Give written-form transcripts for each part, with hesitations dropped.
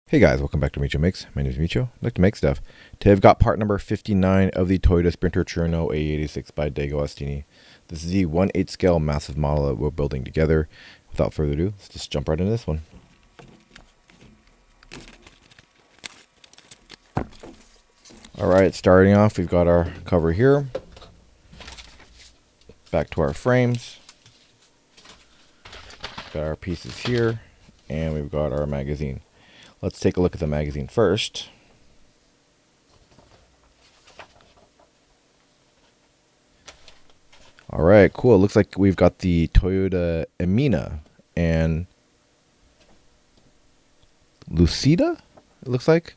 Hey guys, welcome back to Micho Makes. My name is Micho. I like to make stuff. Today I've got part number 59 of the Toyota Sprinter Trueno AE86 by DeAgostini. This is the 1/8 scale massive model that we're building together. Without further ado, let's just jump right into this one. Alright, starting off, we've got our cover here. Back to our frames. Got our pieces here. And we've got our magazine. Let's take a look at the magazine first. Alright, cool. It looks like we've got the Toyota Emina and Lucida, it looks like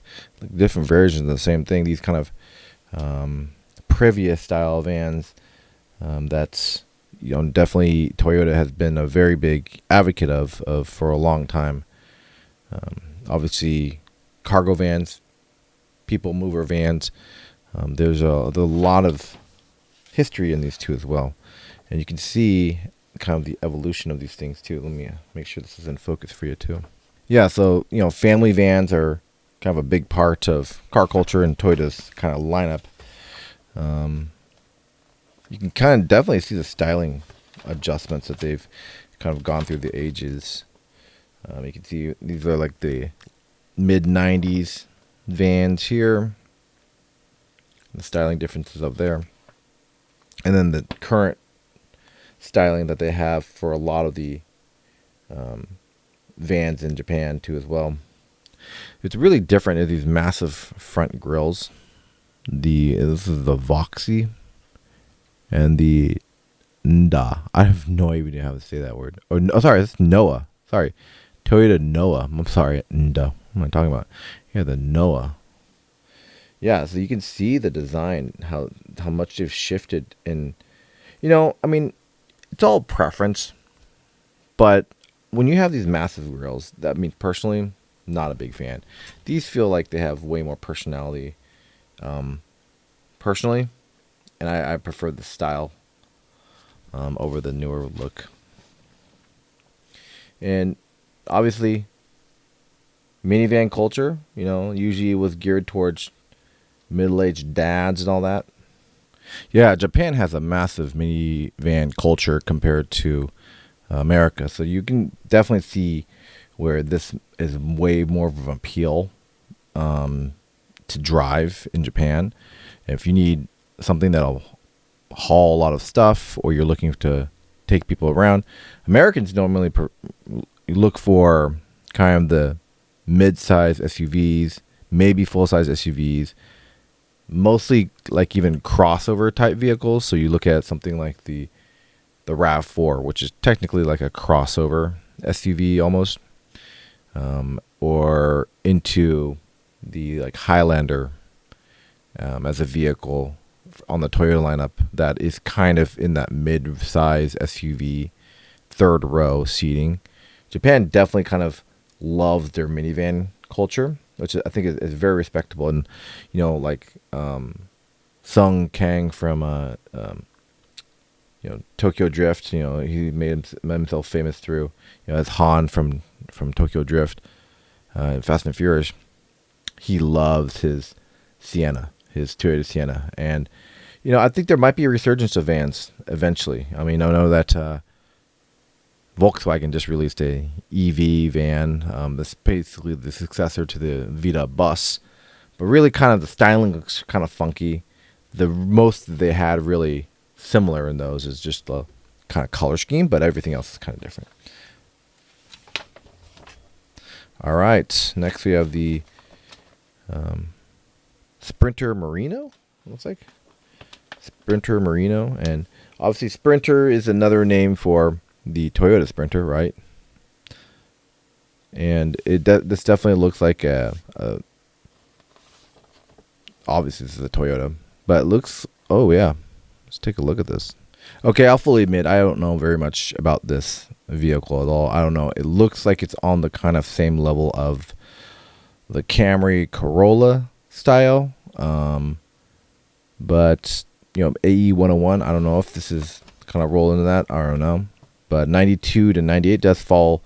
different versions of the same thing. These kind of Previa style vans. That's, definitely Toyota has been a very big advocate of for a long time. Obviously, cargo vans, people mover vans. There's a lot of history in these two as well, and you can see kind of the evolution of these things too. Let me make sure this is in focus for you too. Yeah, so family vans are kind of a big part of car culture and Toyota's kind of lineup. You can kind of definitely see the styling adjustments that they've kind of gone through the ages. You can see these are like the mid-90s vans here. The styling differences up there. And then the current styling that they have for a lot of the vans in Japan too as well. It's really different in these massive front grills. This is the Voxy and the Nda. I have no idea how to say that word. Oh, no, sorry, it's Noah. Sorry. Toyota Noah. I'm sorry, Nda. What am I talking about? Yeah, the Noah. Yeah, so you can see the design, how much they've shifted. And, it's all preference. But when you have these massive grills, that means personally, not a big fan. These feel like they have way more personality, personally. And I prefer the style over the newer look. And obviously, minivan culture, usually was geared towards middle-aged dads and all that. Yeah, Japan has a massive minivan culture compared to America. So you can definitely see where this is way more of an appeal to drive in Japan. And if you need something that'll haul a lot of stuff, or you're looking to take people around, Americans normally look for kind of the mid-size SUVs, maybe full-size SUVs, mostly like even crossover type vehicles. So you look at something like the RAV4, which is technically like a crossover SUV almost, or into the like Highlander as a vehicle on the Toyota lineup that is kind of in that mid-size SUV third row seating. Japan definitely kind of loves their minivan culture, which I think is very respectable. And like Sung Kang from Tokyo Drift, he made himself famous through as Han from Tokyo Drift, Fast and Furious. He loves his Sienna, his Toyota Sienna. And I think there might be a resurgence of vans eventually. I know that Volkswagen just released a EV van. That's basically the successor to the Vita bus, but really kind of the styling looks kind of funky. The most that they had really similar in those is just the kind of color scheme, but everything else is kind of different. All right, next we have the Sprinter Merino. Looks like Sprinter Merino, and obviously Sprinter is another name for the Toyota Sprinter, right? And this definitely looks like obviously this is a Toyota, but it looks, oh yeah, let's take a look at this. Okay, I'll fully admit I don't know very much about this vehicle at all. I don't know. It looks like it's on the kind of same level of the Camry Corolla style, but AE101, I don't know if this is kind of roll into that. I don't know. But 92 to 98 does fall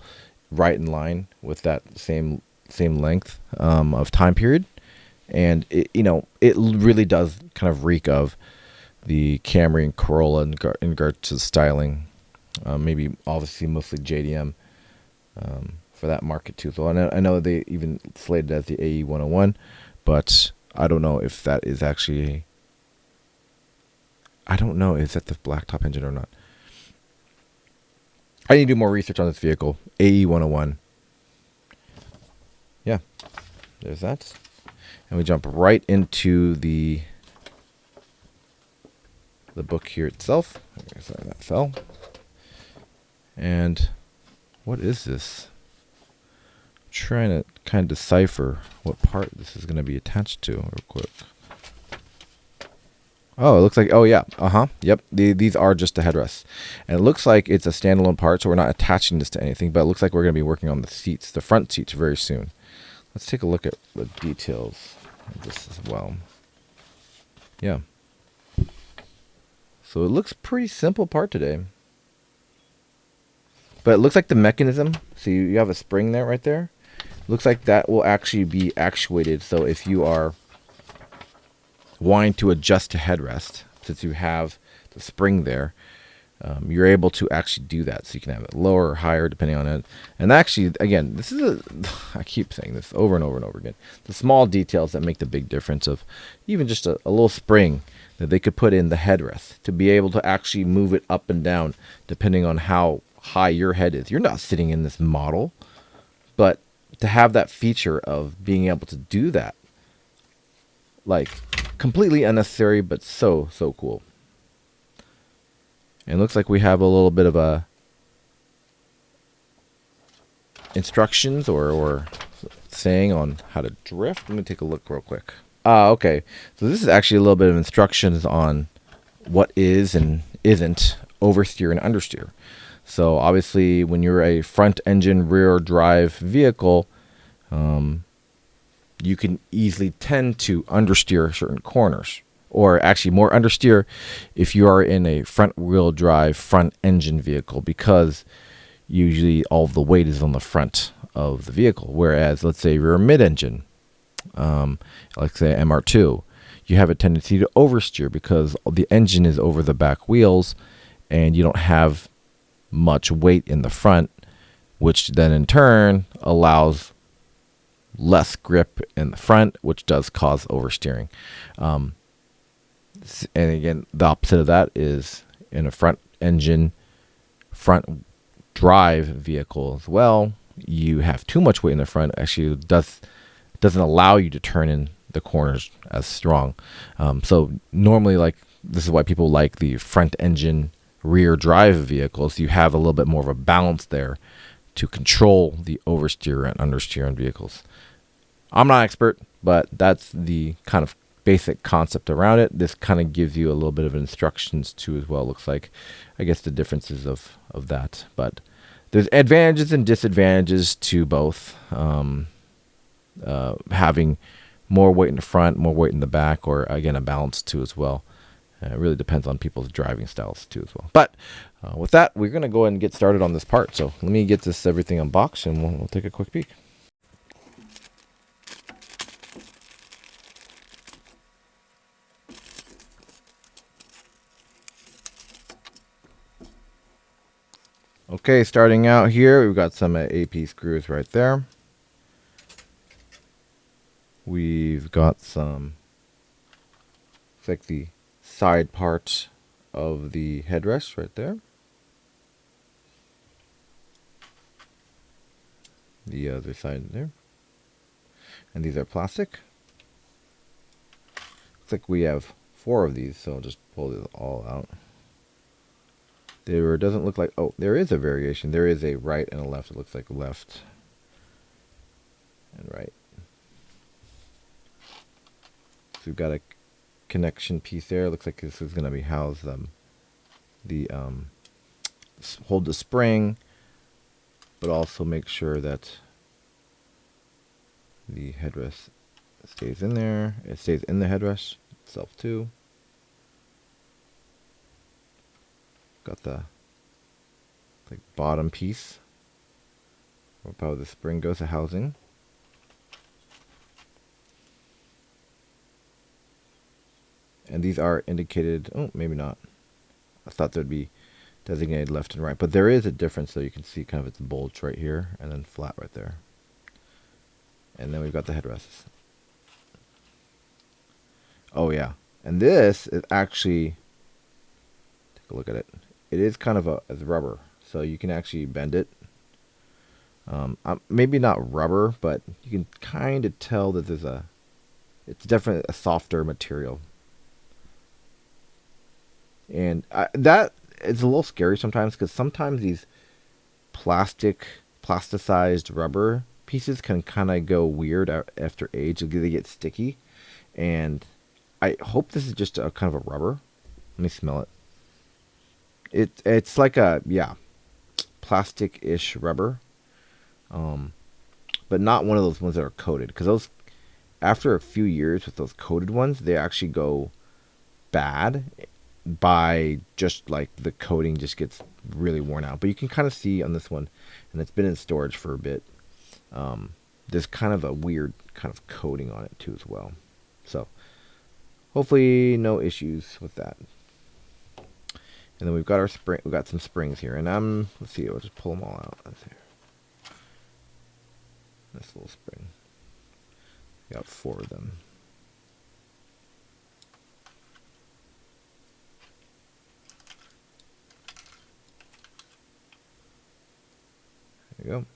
right in line with that same same length of time period, and it really does kind of reek of the Camry and Corolla in regards to styling. Maybe obviously mostly JDM for that market too. So I know they even slated it as the AE101, but I don't know if that is actually. I don't know, is that the blacktop engine or not? I need to do more research on this vehicle. AE101. Yeah, there's that. And we jump right into the book here itself. Sorry, that fell. And what is this? I'm trying to kind of decipher what part this is going to be attached to real quick. Oh, it looks like, oh yeah, yep, these are just the headrests. And it looks like it's a standalone part, so we're not attaching this to anything, but it looks like we're going to be working on the seats, the front seats, very soon. Let's take a look at the details of this as well. Yeah. So it looks pretty simple part today. But it looks like the mechanism, so you have a spring there, right there. Looks like that will actually be actuated, so if you are wanting to adjust the headrest, since you have the spring there, you're able to actually do that. So you can have it lower or higher depending on it. And actually, again, this is I keep saying this over and over and over again. The small details that make the big difference of even just a little spring that they could put in the headrest to be able to actually move it up and down depending on how high your head is. You're not sitting in this model, but to have that feature of being able to do that, like, completely unnecessary, but so cool. And it looks like we have a little bit of a instructions or saying on how to drift. Let me take a look real quick. Okay. So this is actually a little bit of instructions on what is and isn't oversteer and understeer. So obviously when you're a front engine rear drive vehicle, you can easily tend to understeer certain corners, or actually more understeer if you are in a front wheel drive front engine vehicle, because usually all of the weight is on the front of the vehicle. Whereas let's say you're a mid-engine, like say MR2, you have a tendency to oversteer because the engine is over the back wheels and you don't have much weight in the front, which then in turn allows less grip in the front, which does cause oversteering. And again, the opposite of that is in a front engine, front drive vehicle as well. You have too much weight in the front. Actually, doesn't allow you to turn in the corners as strong. So normally, like, this is why people like the front engine rear drive vehicles. You have a little bit more of a balance there to control the oversteer and understeer in vehicles. I'm not an expert, but that's the kind of basic concept around it. This kind of gives you a little bit of instructions too as well. Looks like, I guess, the differences of that. But there's advantages and disadvantages to both. Having more weight in the front, more weight in the back, or again, a balance too as well. It really depends on people's driving styles too as well. But with that, we're going to go ahead and get started on this part. So let me get this everything unboxed and we'll take a quick peek. Okay, starting out here, we've got some AP screws right there. We've got some, it's like the side part of the headrest right there. The other side there. And these are plastic. Looks like we have 4 of these, so I'll just pull this all out. There doesn't look like, oh, there is a variation. There is a right and a left. It looks like left and right. So we've got a connection piece there. It looks like this is going to be housed hold the spring, but also make sure that the headrest stays in there. It stays in the headrest itself too. Got the bottom piece where probably the spring goes, the housing. And these are indicated. Oh, maybe not. I thought there'd be designated left and right, but there is a difference. So you can see kind of its bulge right here and then flat right there. And then we've got the headrests. Oh yeah, and this is actually, take a look at it. It is kind of a rubber, so you can actually bend it. Maybe not rubber, but you can kind of tell that it's definitely a softer material. And that is a little scary sometimes, because sometimes these plasticized rubber pieces can kind of go weird after age. They get sticky, and I hope this is just a kind of a rubber. Let me smell it. It's like a, yeah, plastic-ish rubber, but not one of those ones that are coated, because those, after a few years with those coated ones, they actually go bad by just like the coating just gets really worn out. But you can kind of see on this one, and it's been in storage for a bit, there's kind of a weird kind of coating on it too as well. So hopefully no issues with that. And then we've got our spring. We've got some springs here, and let's see. We'll just pull them all out. Let's see. This little spring. We got 4 of them. There you go.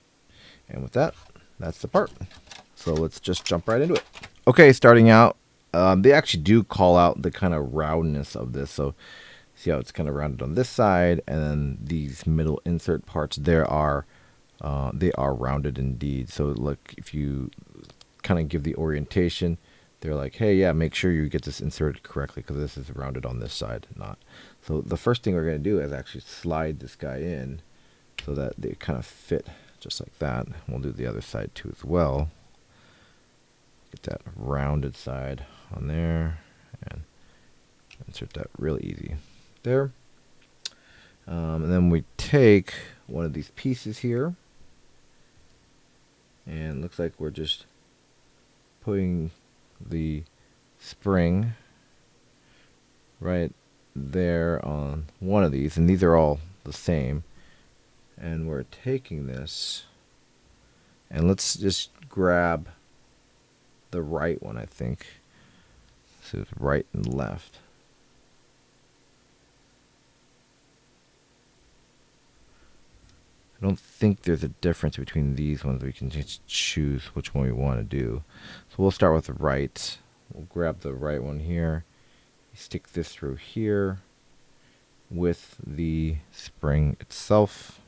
And with that, that's the part. So let's just jump right into it. Okay, starting out, they actually do call out the kind of roundness of this. So see how it's kind of rounded on this side, and then these middle insert parts, they are rounded indeed. So look, if you kind of give the orientation, they're like, hey, yeah, make sure you get this inserted correctly, because this is rounded on this side, not. So the first thing we're going to do is actually slide this guy in so that they kind of fit just like that. We'll do the other side too as well. Get that rounded side on there and insert that really easy there. And then we take one of these pieces here, and it looks like we're just putting the spring right there on one of these, and these are all the same. And we're taking this, and let's just grab the right one, I think. So it's right and left. I don't think there's a difference between these ones. We can just choose which one we want to do. So we'll start with the right. We'll grab the right one here. Stick this through here with the spring itself.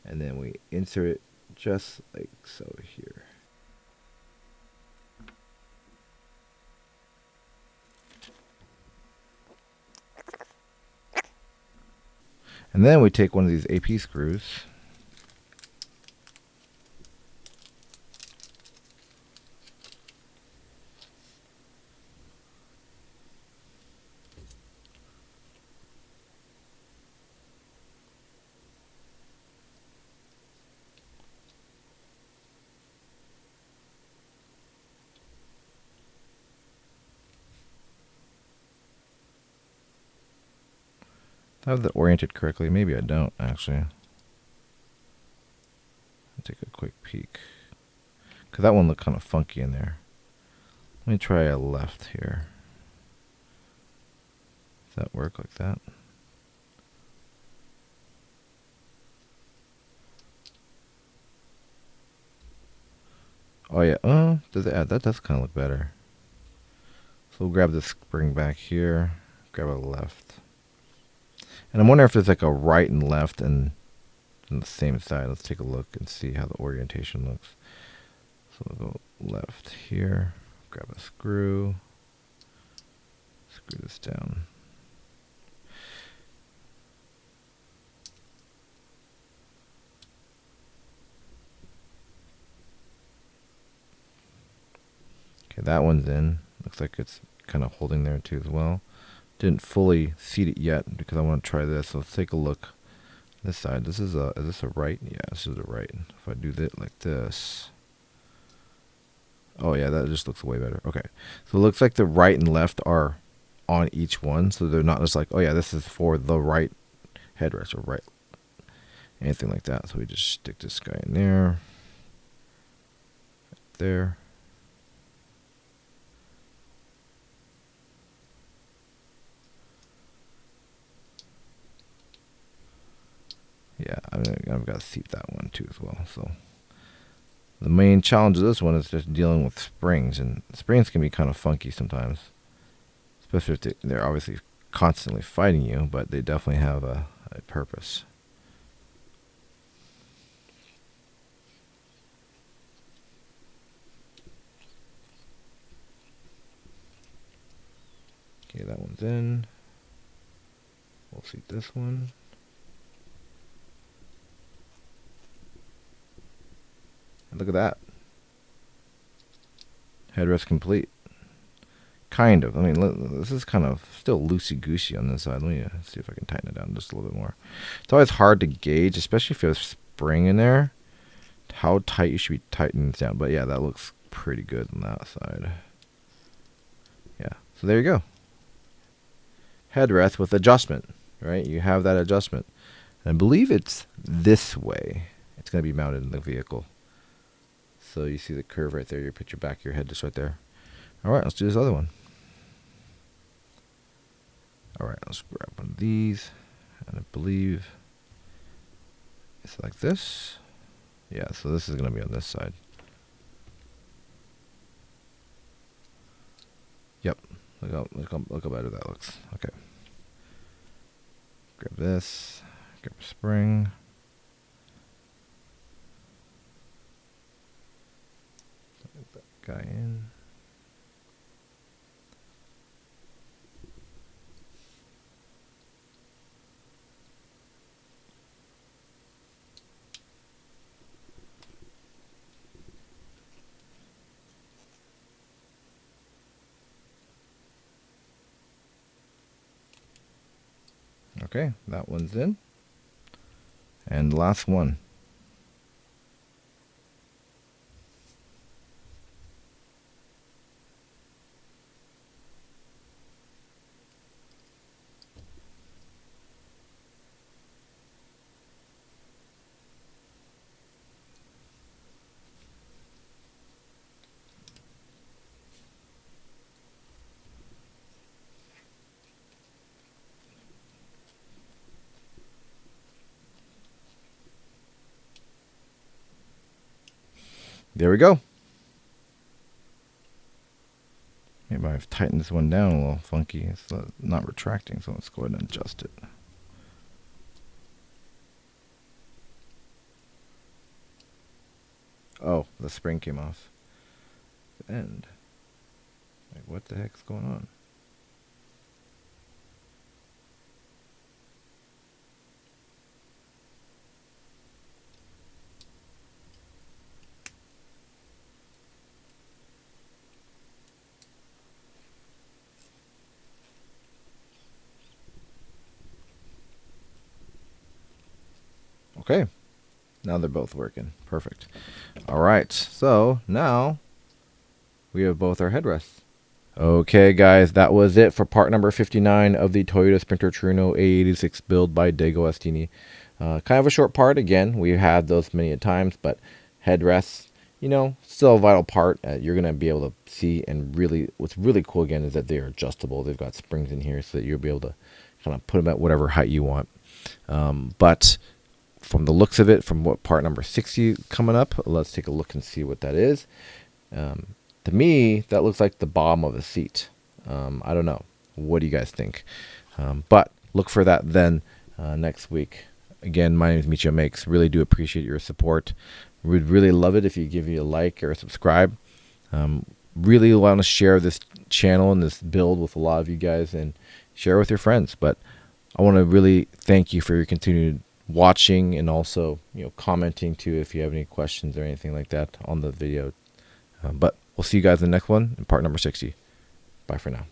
And then we insert it just like so here. And then we take one of these AP screws, I have that oriented correctly. Maybe I don't, actually. I'll take a quick peek, because that one looked kind of funky in there. Let me try a left here. Does that work like that? Oh yeah, does it add? That does kind of look better. So we'll grab the spring back here, grab a left. And I'm wondering if there's like a right and left and on the same side. Let's take a look and see how the orientation looks. So we'll go left here, grab a screw, screw this down. Okay, that one's in. Looks like it's kind of holding there too as well. Didn't fully seat it yet because I want to try this. So let's take a look. This side. Is this a right? Yeah, this is a right. If I do that like this, Oh yeah, that just looks way better. Okay, so it looks like the right and left are on each one, so they're not just like, oh yeah, this is for the right headrest or right anything like that. So we just stick this guy in there, there. Yeah, I've got to seat that one too as well. So the main challenge of this one is just dealing with springs, and springs can be kind of funky sometimes, especially if they're obviously constantly fighting you, but they definitely have a purpose. Okay, that one's in. We'll seat this one. And look at that. Headrest complete. Kind of. I mean, this is kind of still loosey-goosey on this side. Let me see if I can tighten it down just a little bit more. It's always hard to gauge, especially if there's spring in there, how tight you should be tightening this down. But yeah, that looks pretty good on that side. Yeah, so there you go. Headrest with adjustment, right? You have that adjustment. And I believe it's this way. It's going to be mounted in the vehicle. So you see the curve right there. You put your back of your head just right there. All right, let's do this other one. All right, let's grab one of these. And I believe it's like this. Yeah, so this is going to be on this side. Yep. Look how better that looks. Okay. Grab this. Grab a spring. Put that guy in. Okay, that one's in. And last one. There we go. Maybe I've tightened this one down a little funky. It's not retracting, so let's go ahead and adjust it. Oh, the spring came off. And like, what the heck's going on? Okay, now they're both working. Perfect. All right, so now we have both our headrests. Okay, guys, that was it for part number 59 of the Toyota Sprinter Trueno AE86 build by DeAgostini. Kind of a short part. Again, we've had those many a times, but headrests, you know, still a vital part. You're going to be able to see, and really, what's really cool again is that they are adjustable. They've got springs in here so that you'll be able to kind of put them at whatever height you want. But from the looks of it, from what part number 60 coming up, let's take a look and see what that is. To me, that looks like the bottom of a seat. I don't know. What do you guys think? But look for that then next week. Again, my name is Michio Makes. Really do appreciate your support. We'd really love it if you give me a like or a subscribe. Really want to share this channel and this build with a lot of you guys and share with your friends. But I want to really thank you for your continued watching and also, you know, commenting too if you have any questions or anything like that on the video. But we'll see you guys in the next one in part number 60. Bye for now.